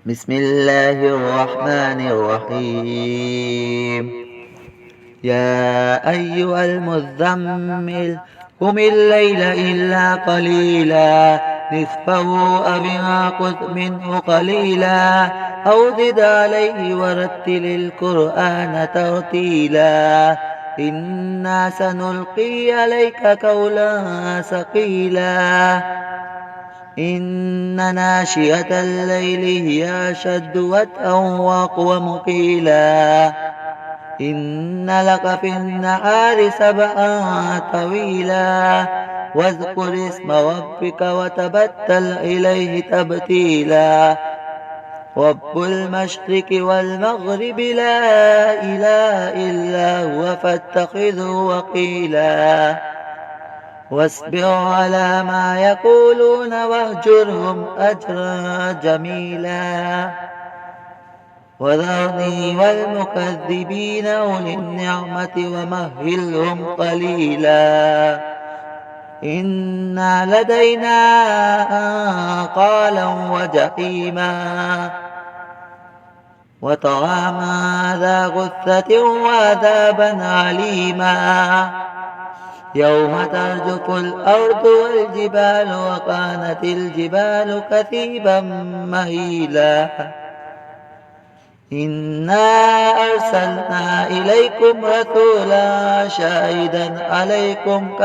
بسم الله الرحمن الرحيم. يا أيها المزمل قم الليل إلا قليلا نصفه أو انقص منه قليلا أو زد عليه ورتل القرآن ترتيلا إنا سنلقي عليك قولا ثقيلا إن ناشئة الليل هي أشد وطئا وأقوم قيلا إن لك في النهار سبحا طويلا واذكر اسم ربك وتبتل إليه تبتيلا رب المشرق والمغرب لا إله إلا هو فاتخذه وقيلا واصبر على ما يقولون واهجرهم أجرا جميلا وذرني والمكذبين أولي النعمة ومهلهم قليلا إنا لدينا أنقالا وجحيما وطعاما ذا غثة وعذابا عليما يوم ترجف الأرض والجبال وكانت الجبال كثيبا مهيلا إنا أرسلنا إليكم رسولا شاهدا عليكم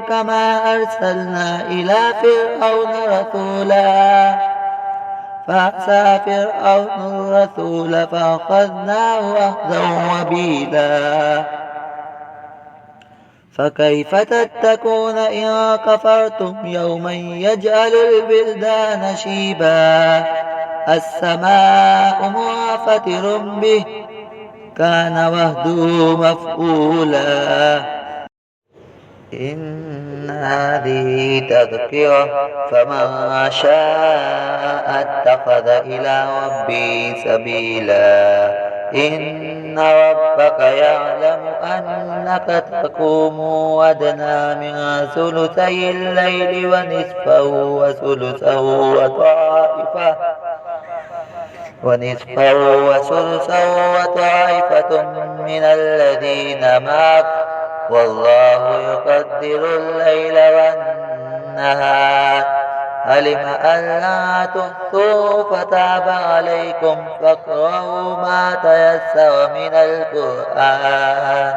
كما أرسلنا إلى فرعون رسولا فعصى فرعون الرسول فأخذناه أخذا وبيلا فكيف تتقون إن كفرتم يوما يجعل البلدان شيبا السماء منفطر به كان وعده مفعولا إن هذه تذكرة فمن شاء اتخذ إلى ربه سبيلا إن ربك يعلم أنك تقوم أدنى من ثلثي الليل ونصفه وثلثه وطائفة من الذين معك والله يقدر الليل والنهار علم أن لا تحصوا فتاب عليكم فاقرؤوا ما تيسر من القرآن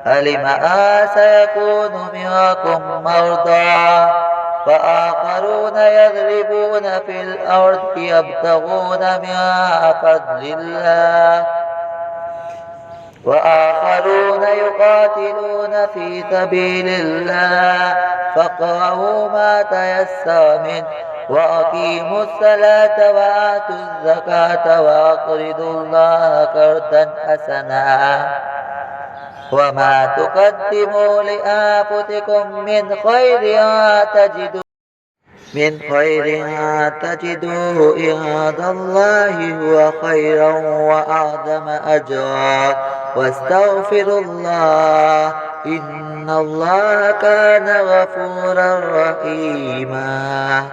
علم أن سيكون منكم مرضى وآخرون يضربون في الأرض يبتغون من فضل الله وآخرون يقاتلون في سبيل الله فاقرؤوا ما تيسر منه وأقيموا الصلاة وآتوا الزكاة وأقرضوا الله قرضا حسنا وما تقدموا لأنفسكم من خير تجدوه عند الله هو خيرا وأعظم أجرا واستغفروا الله إن الله كان غفورا رحيما.